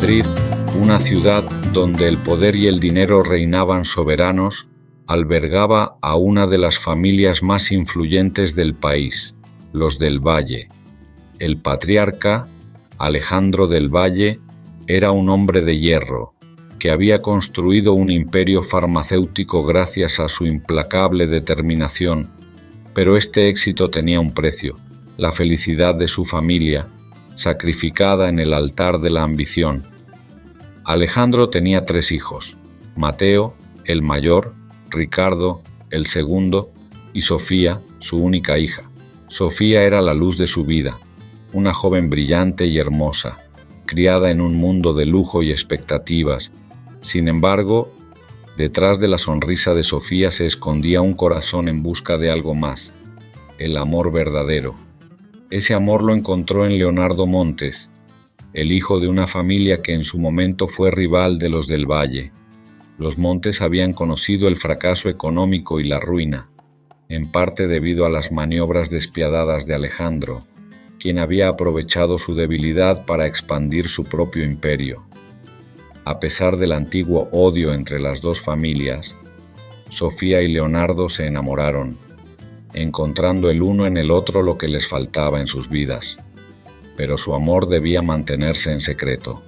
Madrid, una ciudad donde el poder y el dinero reinaban soberanos, albergaba a una de las familias más influyentes del país, los del Valle. El patriarca, Alejandro del Valle, era un hombre de hierro, que había construido un imperio farmacéutico gracias a su implacable determinación, pero este éxito tenía un precio, la felicidad de su familia, sacrificada en el altar de la ambición. Alejandro tenía 3 hijos, Mateo, el mayor, Ricardo, el segundo, y Sofía, su única hija. Sofía era la luz de su vida, una joven brillante y hermosa, criada en un mundo de lujo y expectativas. Sin embargo, detrás de la sonrisa de Sofía se escondía un corazón en busca de algo más, el amor verdadero. Ese amor lo encontró en Leonardo Montes, el hijo de una familia que en su momento fue rival de los del Valle. Los Montes habían conocido el fracaso económico y la ruina, en parte debido a las maniobras despiadadas de Alejandro, quien había aprovechado su debilidad para expandir su propio imperio. A pesar del antiguo odio entre las dos familias, Sofía y Leonardo se enamoraron, encontrando el uno en el otro lo que les faltaba en sus vidas, pero su amor debía mantenerse en secreto.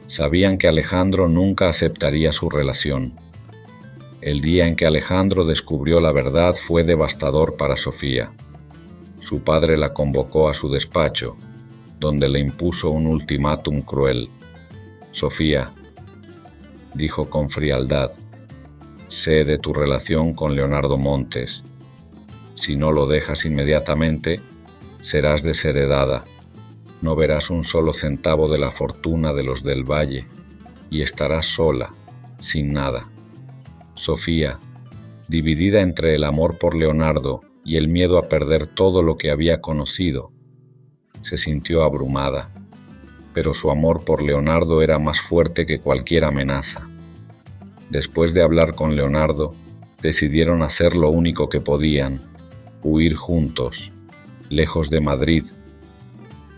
Sabían que Alejandro nunca aceptaría su relación. El día en que Alejandro descubrió la verdad fue devastador para Sofía. Su padre la convocó a su despacho, donde le impuso un ultimátum cruel. «Sofía», dijo con frialdad, «sé de tu relación con Leonardo Montes. Si no lo dejas inmediatamente, serás desheredada. No verás un solo centavo de la fortuna de los del Valle y estarás sola, sin nada». Sofía, dividida entre el amor por Leonardo y el miedo a perder todo lo que había conocido, se sintió abrumada, pero su amor por Leonardo era más fuerte que cualquier amenaza. Después de hablar con Leonardo, decidieron hacer lo único que podían, huir juntos, lejos de Madrid,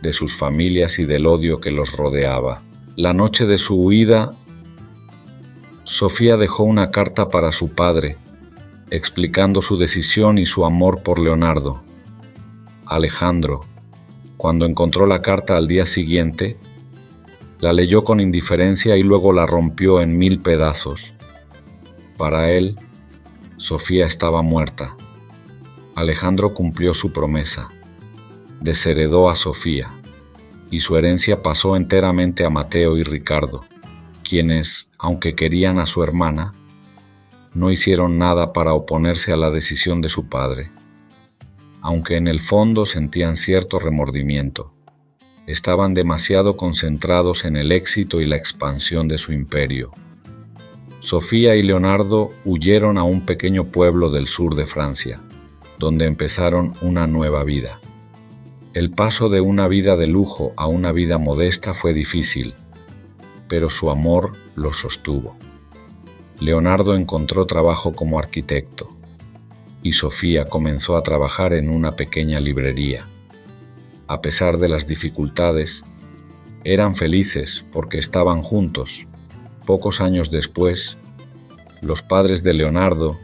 de sus familias y del odio que los rodeaba. La noche de su huida, Sofía dejó una carta para su padre, explicando su decisión y su amor por Leonardo. Alejandro, cuando encontró la carta al día siguiente, la leyó con indiferencia y luego la rompió en 1000 pedazos. Para él, Sofía estaba muerta. Alejandro cumplió su promesa, desheredó a Sofía, y su herencia pasó enteramente a Mateo y Ricardo, quienes, aunque querían a su hermana, no hicieron nada para oponerse a la decisión de su padre. Aunque en el fondo sentían cierto remordimiento, estaban demasiado concentrados en el éxito y la expansión de su imperio. Sofía y Leonardo huyeron a un pequeño pueblo del sur de Francia, donde empezaron una nueva vida. El paso de una vida de lujo a una vida modesta fue difícil, pero su amor los sostuvo. Leonardo encontró trabajo como arquitecto, y Sofía comenzó a trabajar en una pequeña librería. A pesar de las dificultades, eran felices porque estaban juntos. Pocos años después, los padres de Leonardo,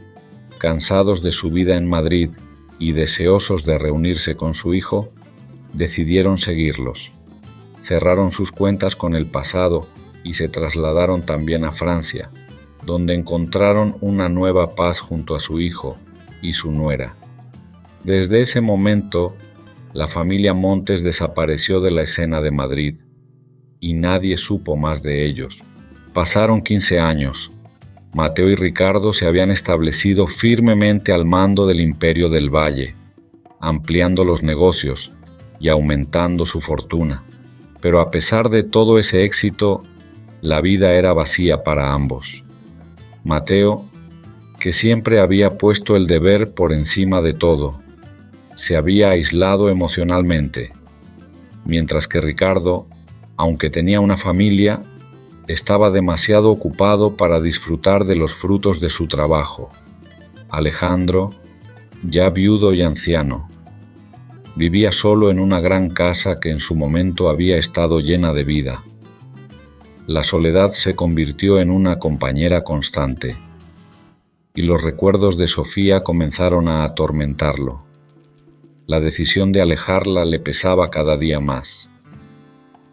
cansados de su vida en Madrid y deseosos de reunirse con su hijo, decidieron seguirlos. Cerraron sus cuentas con el pasado y se trasladaron también a Francia, donde encontraron una nueva paz junto a su hijo y su nuera. Desde ese momento, la familia Montes desapareció de la escena de Madrid y nadie supo más de ellos. Pasaron 15 años. Mateo y Ricardo se habían establecido firmemente al mando del Imperio del Valle, ampliando los negocios y aumentando su fortuna. Pero a pesar de todo ese éxito, la vida era vacía para ambos. Mateo, que siempre había puesto el deber por encima de todo, se había aislado emocionalmente, mientras que Ricardo, aunque tenía una familia, estaba demasiado ocupado para disfrutar de los frutos de su trabajo. Alejandro, ya viudo y anciano, vivía solo en una gran casa que en su momento había estado llena de vida. La soledad se convirtió en una compañera constante, y los recuerdos de Sofía comenzaron a atormentarlo. La decisión de alejarla le pesaba cada día más.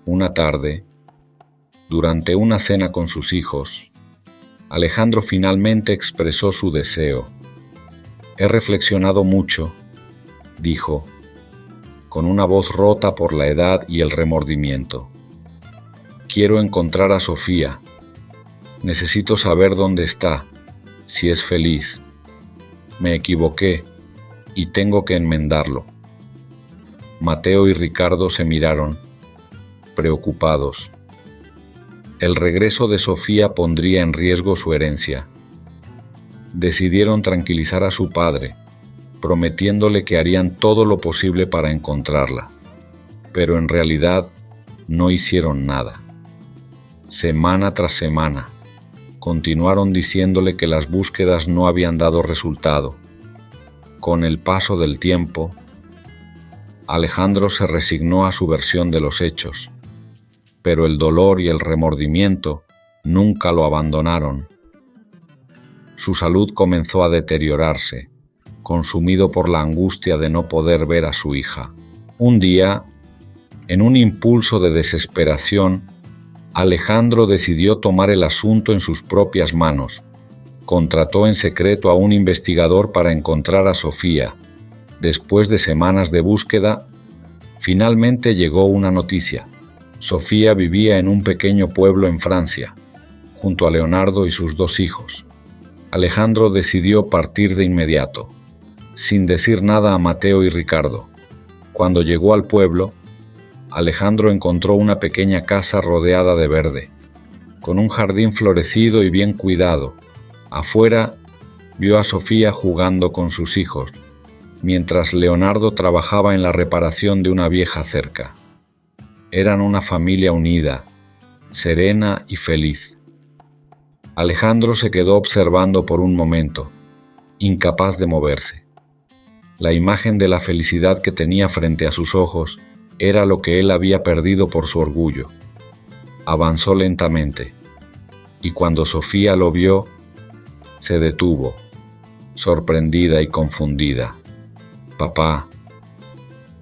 Una tarde, durante una cena con sus hijos, Alejandro finalmente expresó su deseo. «He reflexionado mucho», dijo, con una voz rota por la edad y el remordimiento. «Quiero encontrar a Sofía. Necesito saber dónde está, si es feliz. Me equivoqué y tengo que enmendarlo». Mateo y Ricardo se miraron, preocupados. El regreso de Sofía pondría en riesgo su herencia. Decidieron tranquilizar a su padre, prometiéndole que harían todo lo posible para encontrarla, pero en realidad no hicieron nada. Semana tras semana, continuaron diciéndole que las búsquedas no habían dado resultado. Con el paso del tiempo, Alejandro se resignó a su versión de los hechos, pero el dolor y el remordimiento nunca lo abandonaron. Su salud comenzó a deteriorarse, consumido por la angustia de no poder ver a su hija. Un día, en un impulso de desesperación, Alejandro decidió tomar el asunto en sus propias manos. Contrató en secreto a un investigador para encontrar a Sofía. Después de semanas de búsqueda, finalmente llegó una noticia. Sofía vivía en un pequeño pueblo en Francia, junto a Leonardo y sus 2 hijos. Alejandro decidió partir de inmediato, sin decir nada a Mateo y Ricardo. Cuando llegó al pueblo, Alejandro encontró una pequeña casa rodeada de verde, con un jardín florecido y bien cuidado. Afuera, vio a Sofía jugando con sus hijos, mientras Leonardo trabajaba en la reparación de una vieja cerca. Eran una familia unida, serena y feliz. Alejandro se quedó observando por un momento, incapaz de moverse. La imagen de la felicidad que tenía frente a sus ojos era lo que él había perdido por su orgullo. Avanzó lentamente, y cuando Sofía lo vio, se detuvo, sorprendida y confundida. «Papá»,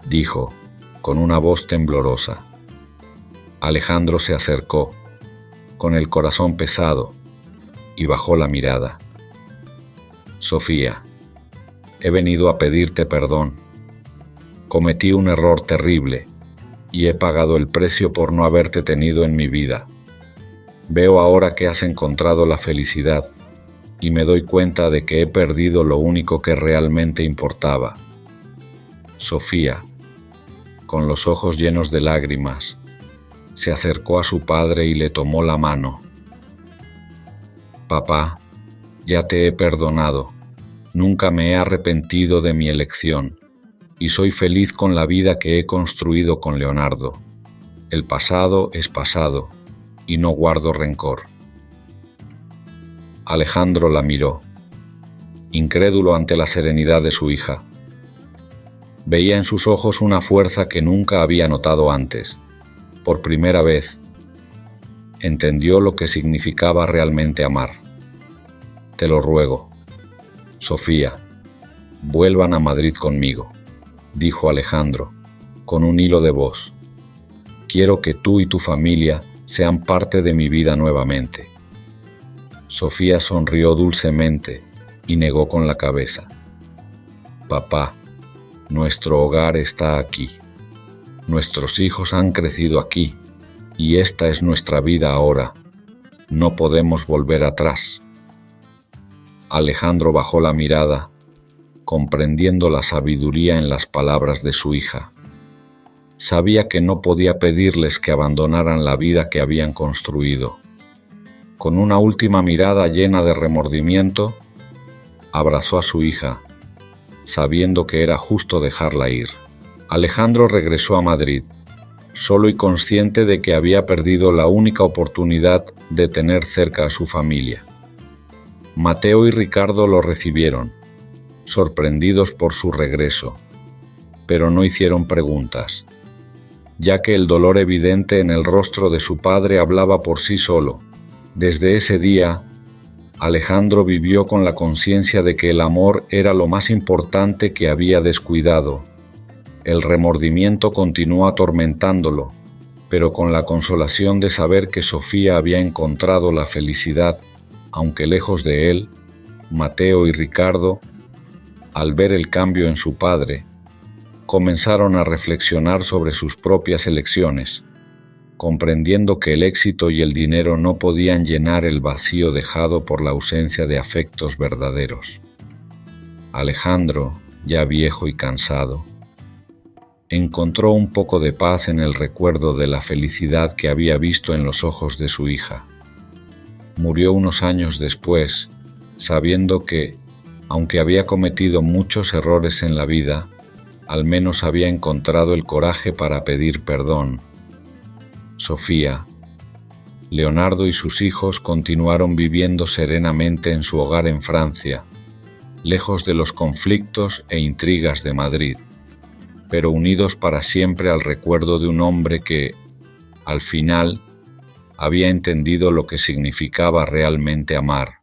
dijo, con una voz temblorosa. Alejandro se acercó, con el corazón pesado, y bajó la mirada. «Sofía, he venido a pedirte perdón. Cometí un error terrible, y he pagado el precio por no haberte tenido en mi vida. Veo ahora que has encontrado la felicidad, y me doy cuenta de que he perdido lo único que realmente importaba». Sofía, con los ojos llenos de lágrimas, se acercó a su padre y le tomó la mano. «Papá, ya te he perdonado. Nunca me he arrepentido de mi elección, y soy feliz con la vida que he construido con Leonardo. El pasado es pasado, y no guardo rencor». Alejandro la miró, incrédulo ante la serenidad de su hija. Veía en sus ojos una fuerza que nunca había notado antes. Por primera vez, entendió lo que significaba realmente amar. «Te lo ruego, Sofía, vuelvan a Madrid conmigo», dijo Alejandro, con un hilo de voz. «Quiero que tú y tu familia sean parte de mi vida nuevamente». Sofía sonrió dulcemente y negó con la cabeza. «Papá, nuestro hogar está aquí. Nuestros hijos han crecido aquí, y esta es nuestra vida ahora. No podemos volver atrás». Alejandro bajó la mirada, comprendiendo la sabiduría en las palabras de su hija. Sabía que no podía pedirles que abandonaran la vida que habían construido. Con una última mirada llena de remordimiento, abrazó a su hija, sabiendo que era justo dejarla ir. Alejandro regresó a Madrid, solo y consciente de que había perdido la única oportunidad de tener cerca a su familia. Mateo y Ricardo lo recibieron, sorprendidos por su regreso, pero no hicieron preguntas. ya que el dolor evidente en el rostro de su padre hablaba por sí solo. Desde ese día, Alejandro vivió con la conciencia de que el amor era lo más importante que había descuidado. El remordimiento continuó atormentándolo, pero con la consolación de saber que Sofía había encontrado la felicidad, aunque lejos de él, Mateo y Ricardo, al ver el cambio en su padre, comenzaron a reflexionar sobre sus propias elecciones, comprendiendo que el éxito y el dinero no podían llenar el vacío dejado por la ausencia de afectos verdaderos. Alejandro, ya viejo y cansado, encontró un poco de paz en el recuerdo de la felicidad que había visto en los ojos de su hija. Murió unos años después, sabiendo que, aunque había cometido muchos errores en la vida, al menos había encontrado el coraje para pedir perdón. Sofía, Leonardo y sus hijos continuaron viviendo serenamente en su hogar en Francia, lejos de los conflictos e intrigas de Madrid, pero unidos para siempre al recuerdo de un hombre que, al final, había entendido lo que significaba realmente amar.